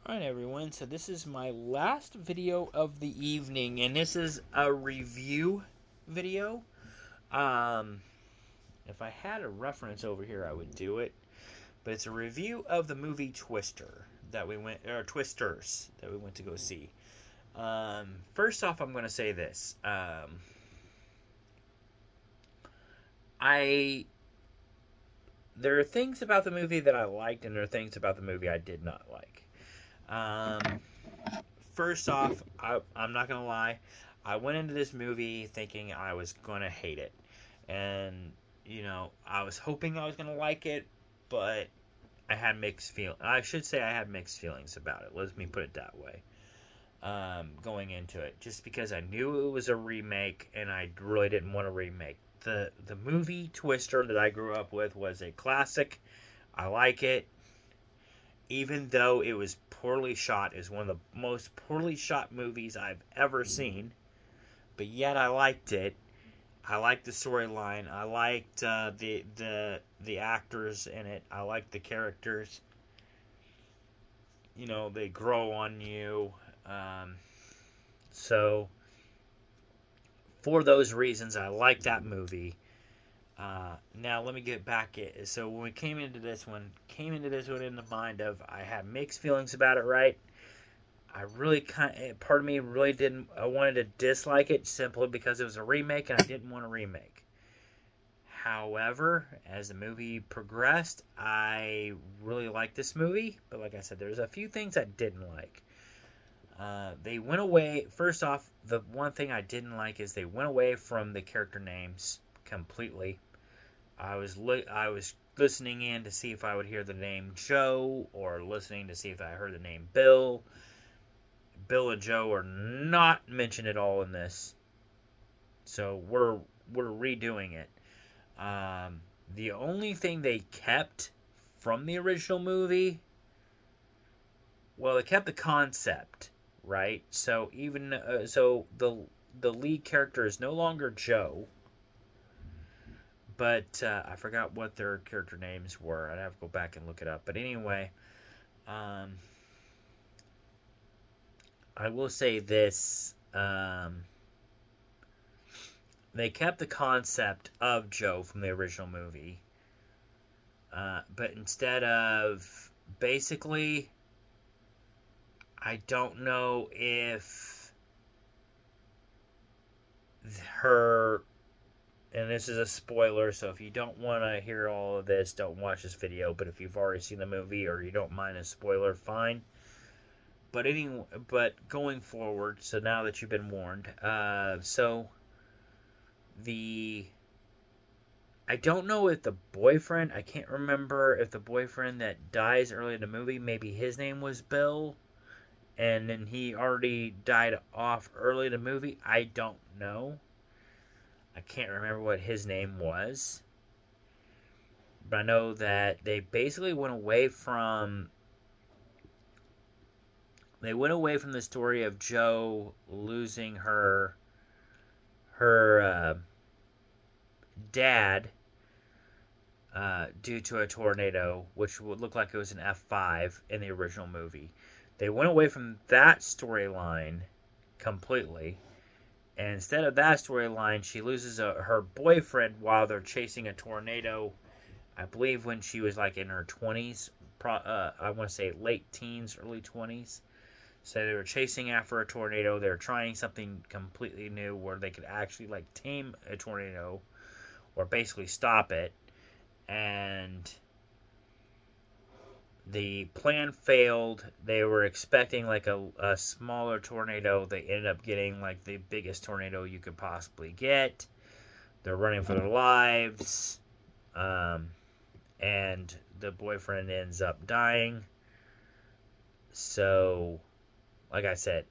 Alright everyone, so this is my last video of the evening, and this is a review video. If I had a reference over here I would do it, but it's a review of the movie Twisters that we went to go see. First off, I'm going to say this. There are things about the movie that I liked, and there are things about the movie I did not like. First off, I'm not gonna lie, I went into this movie thinking I was gonna hate it, and I was hoping I was gonna like it, but I had mixed feelings. I should say I had mixed feelings about it. Let me put it that way. Going into it, just because I knew it was a remake, and I really didn't want a remake. The movie Twister that I grew up with was a classic. I like it. Even though it was poorly shot, is one of the most poorly shot movies I've ever seen, but yet I liked it. I liked the storyline. I liked the actors in it. I liked the characters. They grow on you. So for those reasons, I like that movie. Now let me get back. So when we came into this one in the mind of I had mixed feelings about it. Right, I really part of me really didn't. I wanted to dislike it simply because it was a remake, and I didn't want a remake. However, as the movie progressed, I really liked this movie. But like I said, there's a few things I didn't like. They went away. First off, the one thing I didn't like is they went away from the character names completely. I was listening in to see if I would hear the name Joe, or listening to see if I heard the name Bill. Bill and Joe are not mentioned at all in this, so we're redoing it. The only thing they kept from the original movie, well, they kept the concept, right? So even the lead character is no longer Joe. But I forgot what their character names were. I'd have to go back and look it up. But anyway, I will say this. They kept the concept of Joe from the original movie. But instead of, basically, I don't know if her... And this is a spoiler, so if you don't want to hear all of this, don't watch this video. But if you've already seen the movie or you don't mind a spoiler, fine. But going forward, so now that you've been warned, I don't know if the boyfriend, I can't remember if the boyfriend that dies early in the movie, maybe his name was Bill, and then he already died off early in the movie. I don't know. I can't remember what his name was. But I know that they basically went away from the story of Joe losing her dad due to a tornado, which would look like it was an F5 in the original movie. They went away from that storyline completely. And instead of that storyline, she loses her boyfriend while they're chasing a tornado. I believe when she was like in her 20s. I want to say late teens, early 20s. So they were chasing after a tornado. They were trying something completely new where they could actually like tame a tornado, or basically stop it. And the plan failed. They were expecting like a smaller tornado. They ended up getting like the biggest tornado you could possibly get. They're running for their lives. And the boyfriend ends up dying. So, like I said,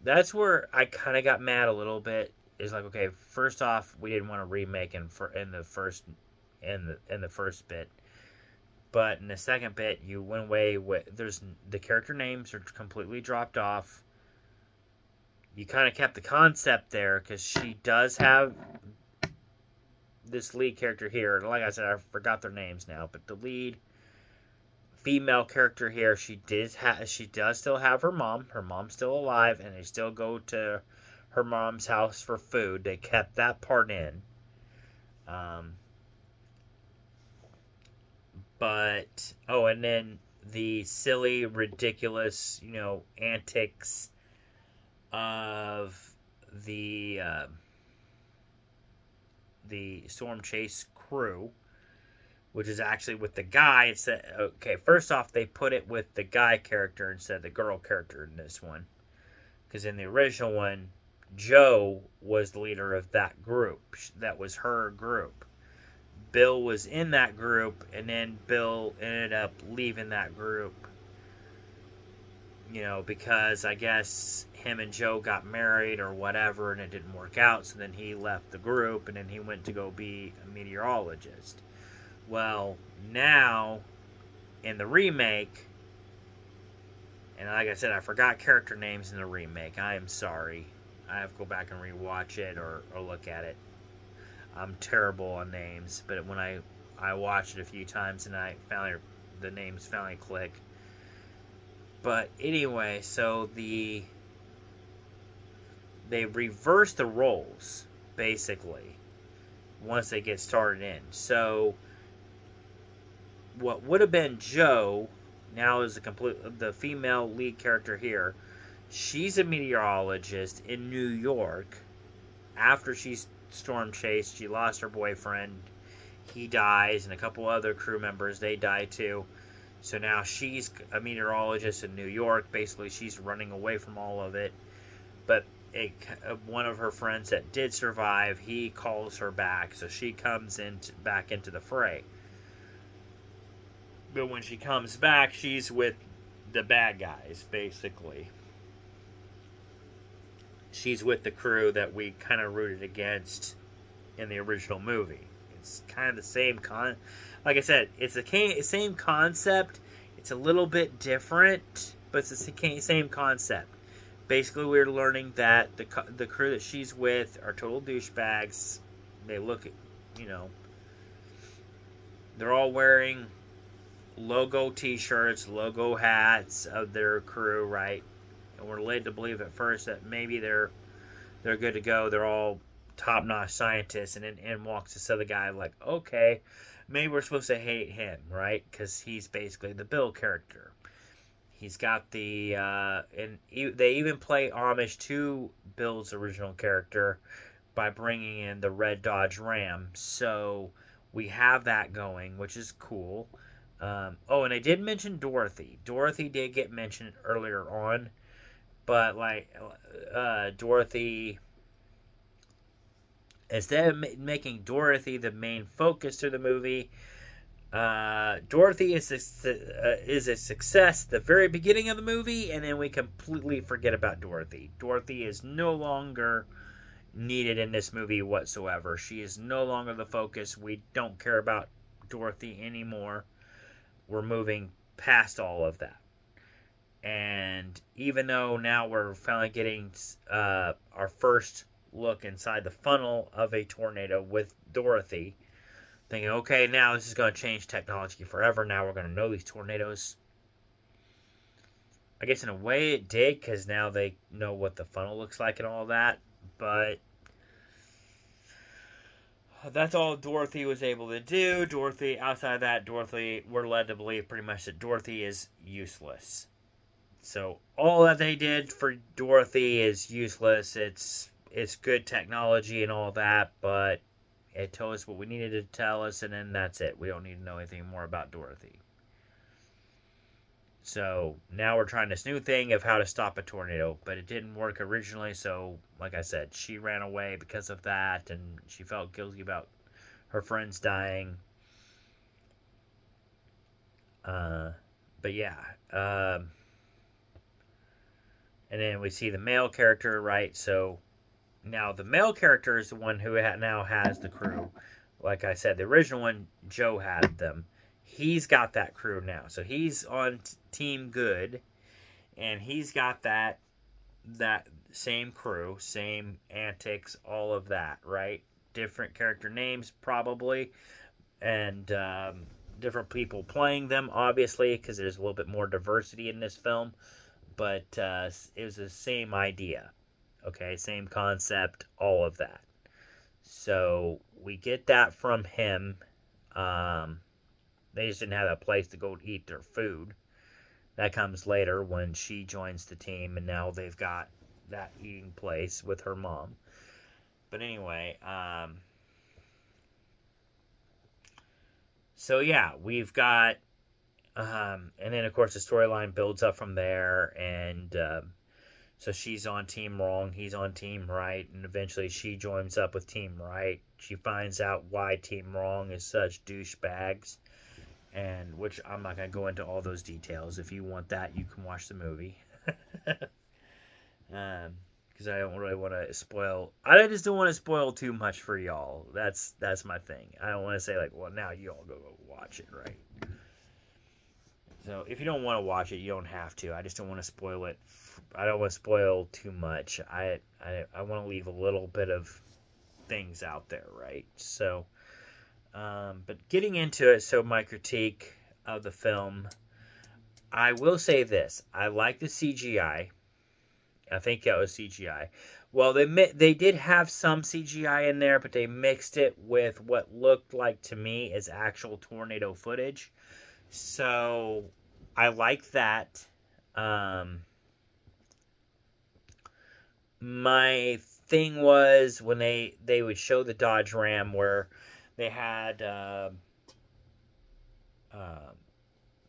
that's where I kind of got mad a little bit. It's like, okay, first off, we didn't want to remake in the first bit. But in the second bit, you went away with... the character names are completely dropped off. You kind of kept the concept there, because she does have this lead character here. Like I said, I forgot their names now. But the lead female character here, she does still have her mom. Her mom's still alive, and they still go to her mom's house for food. They kept that part in. But and then the silly, ridiculous, antics of the Storm Chase crew, which is actually with the guy. First off, they put it with the guy character instead of the girl character in this one, because in the original one, Joe was the leader of that group. That was her group. Bill was in that group, and then Bill ended up leaving that group, because I guess him and Joe got married or whatever, and it didn't work out, so then he left the group, and then he went to go be a meteorologist. Well, now, in the remake, and like I said, I forgot character names in the remake. I am sorry. I have to go back and rewatch it or look at it. I'm terrible on names, but when I watched it a few times and the names finally click. But anyway, so they reverse the roles basically once they get started in. So what would have been Joe now is the female lead character here. She's a meteorologist in New York after she's storm chased. She lost her boyfriend. He dies, and a couple other crew members, they die too. So now she's a meteorologist in New York. Basically, she's running away from all of it. But one of her friends that did survive, he calls her back. So she comes back into the fray. But when she comes back, she's with the bad guys, basically. She's with the crew that we kind of rooted against in the original movie. It's kind of the same like I said, it's the same concept. It's a little bit different, but it's the same concept. Basically, we're learning that the crew that she's with are total douchebags. They look, they're all wearing logo T-shirts, logo hats of their crew, right? And we're led to believe at first that maybe they're good to go. They're all top-notch scientists, and then in walks this other guy. Like, okay, maybe we're supposed to hate him, right? Because he's basically the Bill character. He's got and they even play homage to Bill's original character by bringing in the red Dodge Ram. So we have that going, which is cool. And I did mention Dorothy. Dorothy did get mentioned earlier on. But, Dorothy, instead of making Dorothy the main focus of the movie, Dorothy is a success at the very beginning of the movie, and then we completely forget about Dorothy. Dorothy is no longer needed in this movie whatsoever. She is no longer the focus. We don't care about Dorothy anymore. We're moving past all of that. And even though now we're finally getting our first look inside the funnel of a tornado with Dorothy, thinking, okay, now this is going to change technology forever. Now we're going to know these tornadoes. I guess in a way it did, because now they know what the funnel looks like and all that. But that's all Dorothy was able to do. Outside of that, we're led to believe pretty much that Dorothy is useless. So all that they did for Dorothy is useless. It's good technology and all that, but it told us what we needed to tell us, and then that's it. We don't need to know anything more about Dorothy. So now we're trying this new thing of how to stop a tornado, but it didn't work originally. So, like I said, she ran away because of that, and she felt guilty about her friends dying. But yeah. And then we see the male character, right? So now the male character is the one who now has the crew. Like I said, the original one, Joe had them. He's got that crew now. So he's on Team Good. And he's got that same crew, same antics, all of that, right? Different character names, probably. And different people playing them, obviously, because there's a little bit more diversity in this film. But it was the same idea. Okay, same concept, all of that. So we get that from him. They just didn't have a place to go eat their food. That comes later when she joins the team, and now they've got that eating place with her mom. But anyway, so yeah, we've got, and then of course the storyline builds up from there, and so she's on Team Wrong, he's on Team Right, and eventually she joins up with Team Right. She finds out why Team Wrong is such douchebags, and which I'm not going to go into all those details. If you want that, you can watch the movie. Because I don't really want to spoil. I just don't want to spoil too much for y'all. That's my thing. I don't want to say like, well, now you all go watch it, right? So if you don't want to watch it, you don't have to. I just don't want to spoil it. I don't want to spoil too much. I want to leave a little bit of things out there, right? So, but getting into it, so my critique of the film, I will say this: I like the CGI. I think that was CGI. Well, they did have some CGI in there, but they mixed it with what looked like to me as actual tornado footage. So I like that. My thing was when they would show the Dodge Ram where they had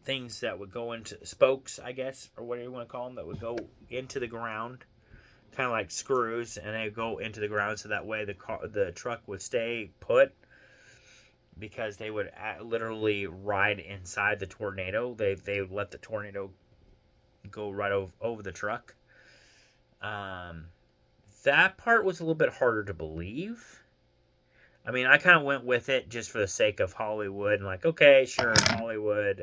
things that would go into spokes, I guess, or whatever you want to call them, that would go into the ground, kind of like screws, and they go into the ground so that way the truck would stay put, because they would literally ride inside the tornado. They would let the tornado go right over the truck. That part was a little bit harder to believe. I mean, I kind of went with it just for the sake of Hollywood, and like, okay, sure, Hollywood,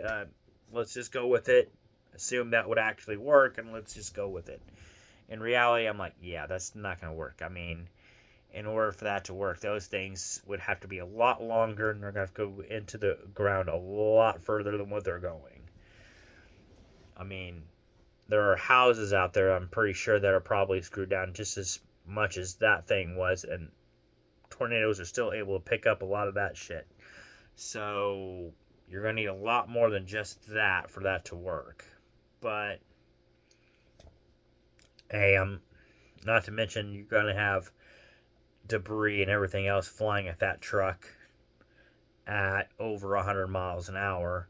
let's just go with it, assume that would actually work, and let's just go with it. In reality, I'm like, yeah, that's not going to work. I mean, in order for that to work, those things would have to be a lot longer, and they're going to have to go into the ground a lot further than what they're going. I mean, there are houses out there, I'm pretty sure, that are probably screwed down just as much as that thing was, and tornadoes are still able to pick up a lot of that shit. So you're going to need a lot more than just that for that to work. But hey, not to mention you're going to have debris and everything else flying at that truck at over 100 miles an hour,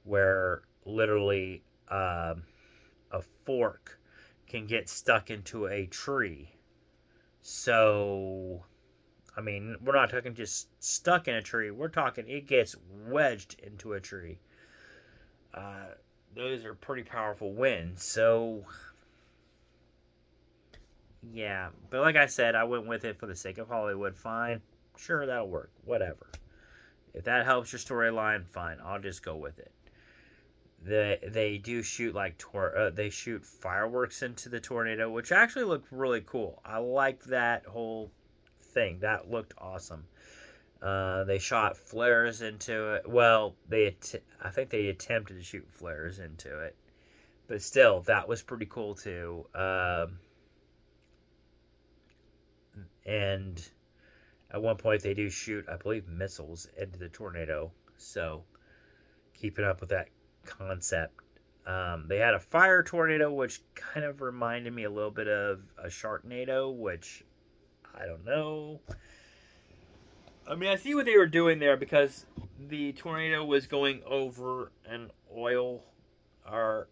where literally a fork can get stuck into a tree. So, I mean, we're not talking just stuck in a tree. We're talking it gets wedged into a tree. Those are pretty powerful winds. So, yeah. But like I said, I went with it for the sake of Hollywood. Fine. Sure, that'll work. Whatever. If that helps your storyline, fine. I'll just go with it. They do shoot they shoot fireworks into the tornado, which actually looked really cool. I liked that whole thing. That looked awesome. They shot flares into it. Well, I think they attempted to shoot flares into it, but still, that was pretty cool too. And at one point, they do shoot, I believe, missiles into the tornado. So, keeping up with that concept. They had a fire tornado, which kind of reminded me a little bit of a Sharknado, which I don't know. I mean, I see what they were doing there, because the tornado was going over an oil, or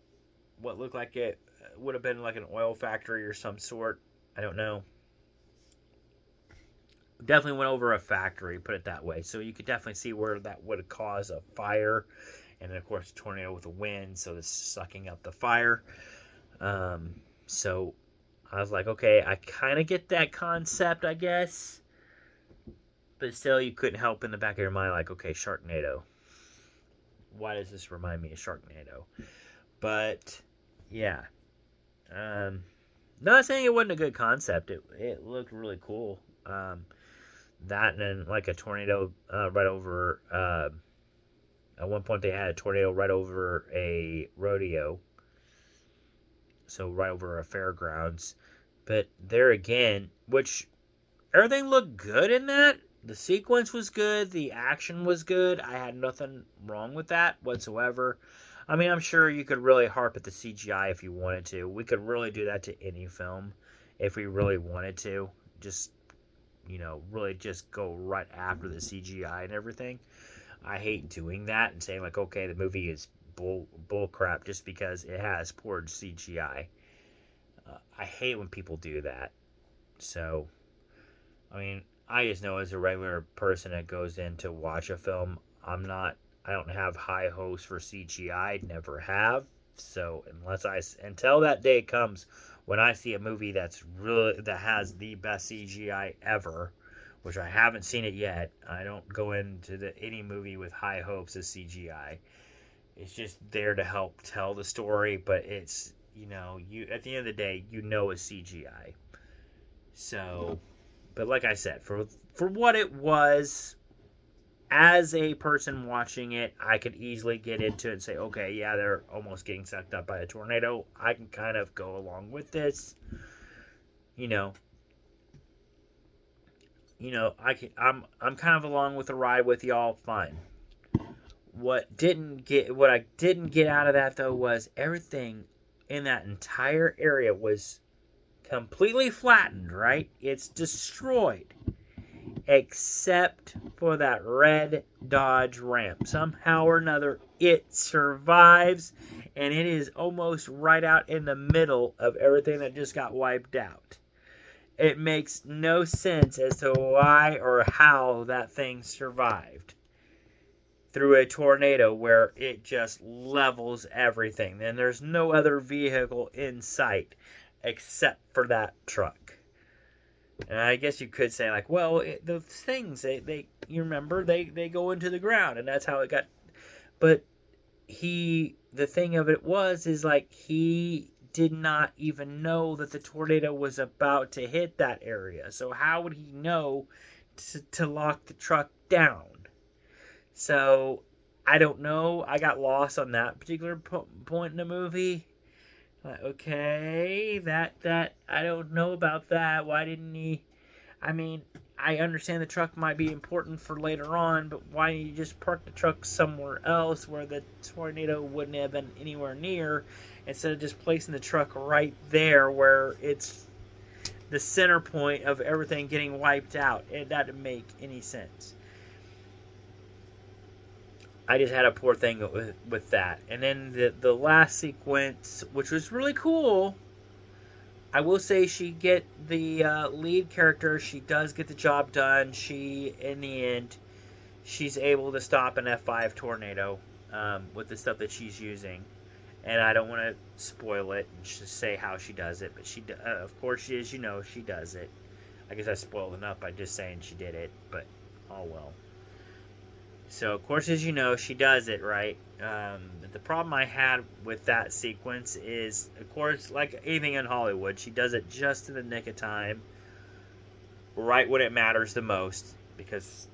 what looked like it would have been like an oil factory or some sort. I don't know. Definitely went over a factory, put it that way. So you could definitely see where that would cause a fire. And then, of course, a tornado with a wind, so it's sucking up the fire. So I was like, okay, I kind of get that concept, I guess. But still, you couldn't help in the back of your mind, like, okay, Sharknado. Why does this remind me of Sharknado? But, yeah. Not saying it wasn't a good concept. It looked really cool. That and then, like, a tornado right over At one point, they had a tornado right over a rodeo, so right over a fairgrounds. But there again, which everything looked good in that. The sequence was good. The action was good. I had nothing wrong with that whatsoever. I mean, I'm sure you could really harp at the CGI if you wanted to. We could really do that to any film if we really wanted to. Just, really just go right after the CGI and everything. I hate doing that and saying, like, okay, the movie is bull crap just because it has poor CGI. I hate when people do that. So, I mean, I just know as a regular person that goes in to watch a film, I don't have high hopes for CGI, never have. So until that day comes when I see a movie that has the best CGI ever, which I haven't seen it yet, I don't go into any movie with high hopes of CGI. It's just there to help tell the story, but it's, you at the end of the day, it's CGI. So, but like I said, for what it was, as a person watching it, I could easily get into it and say, okay, yeah, they're almost getting sucked up by a tornado. I can kind of go along with this. I'm kind of along with the ride with y'all. Fine. What I didn't get out of that though was everything in that entire area was completely flattened, right? It's destroyed. Except for that red Dodge Ram. Somehow or another, it survives, and it is almost right out in the middle of everything that just got wiped out. It makes no sense as to why or how that thing survived through a tornado where it just levels everything. And there's no other vehicle in sight except for that truck. And I guess you could say, like, well, the things, you remember, they go into the ground, and that's how it got. But the thing of it is like, he did not even know that the tornado was about to hit that area. So how would he know to lock the truck down? So, I don't know. I got lost on that particular point in the movie. Like, okay, that I don't know about that. Why didn't he? I mean, I understand the truck might be important for later on, but why didn't you just park the truck somewhere else where the tornado wouldn't have been anywhere near, instead of just placing the truck right there where it's the center point of everything getting wiped out? That didn't make any sense. I just had a poor thing with that. And then the last sequence, which was really cool, I will say the lead character, she does get the job done. In the end, she's able to stop an F5 tornado with the stuff that she's using. And I don't want to spoil it and just say how she does it, but of course, she does it. I guess I spoiled enough by just saying she did it, but oh well. So, of course, as you know, she does it, right? The problem I had with that sequence is, of course, like anything in Hollywood, she does it just in the nick of time, right when it matters the most, because,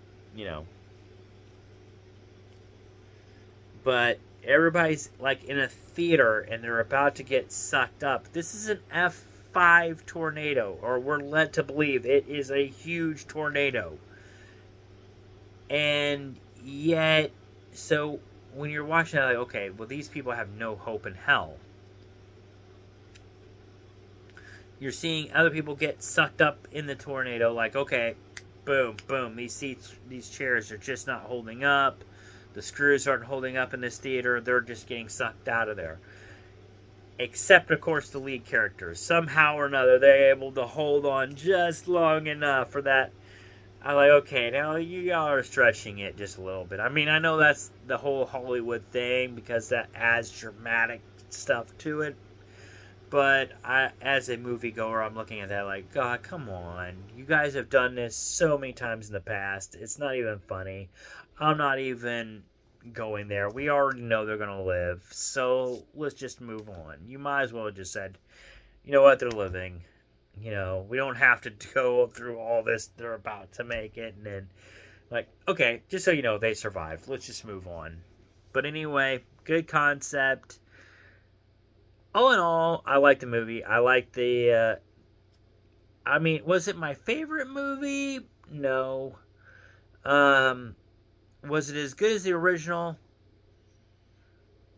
But everybody's, like, in a theater, and they're about to get sucked up. This is an F5 tornado, or we're led to believe it is a huge tornado. And yet, so when you're watching it, like, okay, well, these people have no hope in hell. You're seeing other people get sucked up in the tornado, like, okay, boom, boom, these chairs are just not holding up. The screws aren't holding up in this theater. They're just getting sucked out of there. Except, of course, the lead characters. Somehow or another, they're able to hold on just long enough for that. I'm like, okay, now you all are stretching it just a little bit. I mean, I know that's the whole Hollywood thing because that adds dramatic stuff to it. But as a moviegoer, I'm looking at that like, God, come on. You guys have done this so many times in the past. It's not even funny. I'm not even going there. We already know they're going to live. So let's just move on. You might as well have just said, you know what, they're living. We don't have to go through all this. They're about to make it. And then, like, okay, just so you know, they survived. Let's just move on. But anyway, good concept. All in all, I like the movie. I like the. I mean, was it my favorite movie? No. Was it as good as the original?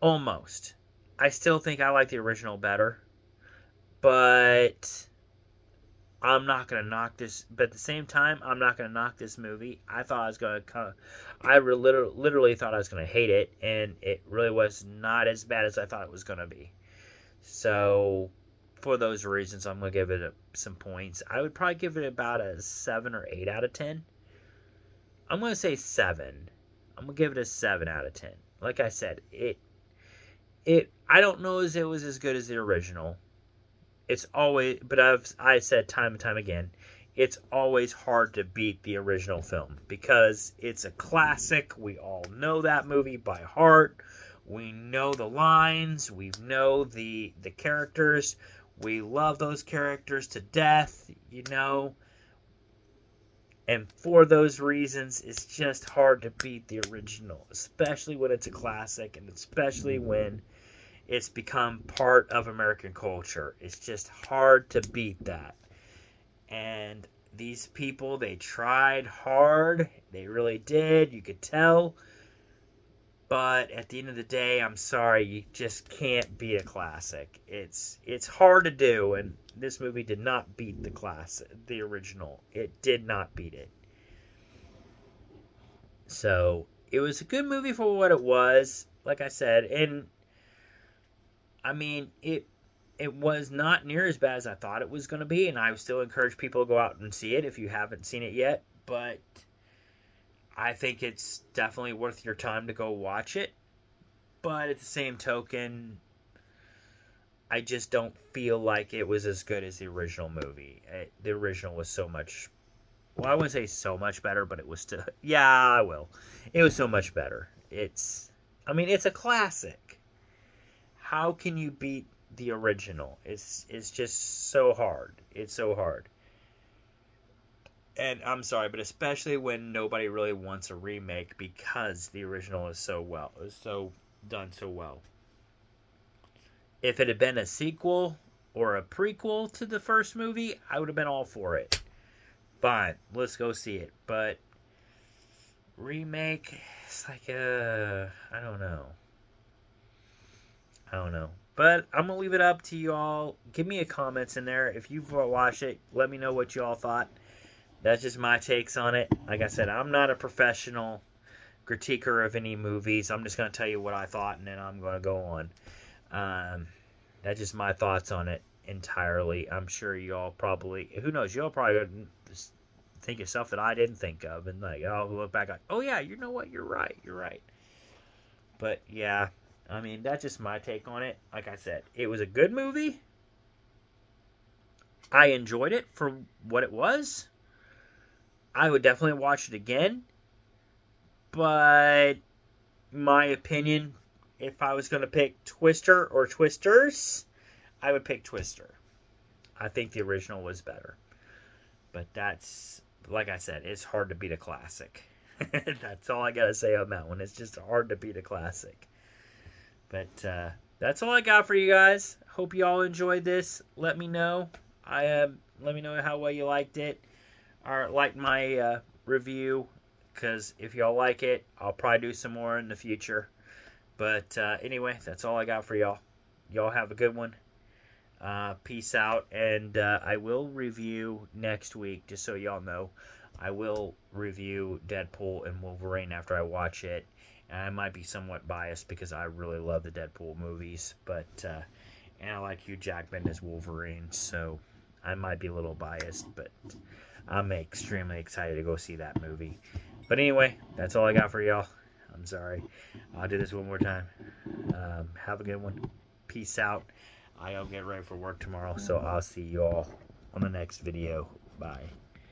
Almost. I still think I like the original better. But I'm not going to knock this. But at the same time, I'm not going to knock this movie. I thought I was going to literally thought I was going to hate it. And it really was not as bad as I thought it was going to be. So, for those reasons, I'm going to give it some points. I would probably give it about a 7 or 8 out of 10. I'm going to say 7. I'm going to give it a 7 out of 10. Like I said, I don't know as it was as good as the original. It's always, but I said time and time again, it's always hard to beat the original film because it's a classic. We all know that movie by heart. We know the lines. We know the characters. We love those characters to death, you know. And for those reasons, it's just hard to beat the original, especially when it's a classic and especially when it's become part of American culture. It's just hard to beat that. And these people, they tried hard. They really did. You could tell. But at the end of the day, I'm sorry, you just can't beat a classic. It's hard to do, and this movie did not beat the original. It did not beat it. So, it was a good movie for what it was, like I said, and I mean, it was not near as bad as I thought it was going to be, and I would still encourage people to go out and see it if you haven't seen it yet, but I think it's definitely worth your time to go watch it. But at the same token, I just don't feel like it was as good as the original movie. The original was so much... Well, I wouldn't say so much better, but it was still... Yeah, I will. It was so much better. I mean, it's a classic. How can you beat the original? It's just so hard. It's so hard. And I'm sorry, but especially when nobody really wants a remake because the original is so done so well. If it had been a sequel or a prequel to the first movie, I would have been all for it. Fine, let's go see it. But remake, it's like I don't know. But I'm gonna leave it up to you all. Give me a comments in there if you've watched it. Let me know what you all thought. That's just my takes on it. Like I said, I'm not a professional critiquer of any movies. I'm just going to tell you what I thought, and then I'm going to go on. That's just my thoughts on it entirely. I'm sure y'all probably, who knows, y'all probably think of stuff that I didn't think of, and like I'll look back like, oh yeah, you know what, you're right. But yeah, I mean, that's just my take on it. Like I said, it was a good movie. I enjoyed it for what it was. I would definitely watch it again. But my opinion, if I was going to pick Twister or Twisters, I would pick Twister. I think the original was better. But that's, like I said, it's hard to beat a classic. That's all I got to say on that one. It's just hard to beat a classic. But that's all I got for you guys. Hope you all enjoyed this. Let me know. Let me know how well you liked it. Or liked my review. Because if y'all like it, I'll probably do some more in the future. But anyway, that's all I got for y'all. Y'all have a good one. Peace out. And I will review next week, just so y'all know. I will review Deadpool and Wolverine after I watch it. And I might be somewhat biased because I really love the Deadpool movies. But and I like Hugh Jackman as Wolverine, so I might be a little biased. But I'm extremely excited to go see that movie. But anyway, that's all I got for y'all. I'm sorry. I'll do this one more time. Have a good one. Peace out. I'll get ready for work tomorrow, so I'll see you all on the next video. Bye.